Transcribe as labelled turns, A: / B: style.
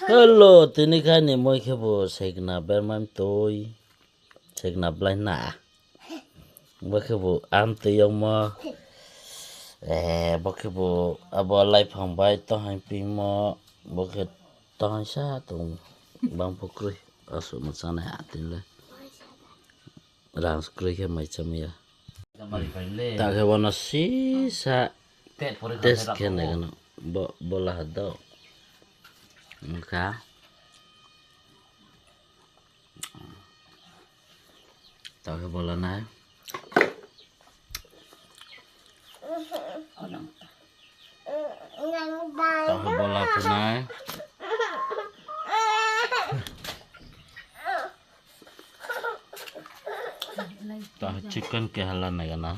A: Hello, tini kan ni moi ke bo segna berman toy. Segna blana. Bo ke bo am te yong mo. Bo ke bo abo lai phang bai to hai pi mo. Bo ke to hai sa tung bang pokoi. Asu mat sana ha tin le. Rang skri ke mai chamia. Ta ke wana si sa tes ke ne kan. Bo la do. Ka. Ta ke bola nai. Ta ke bola punai. Ta chicken ke halan nai kana.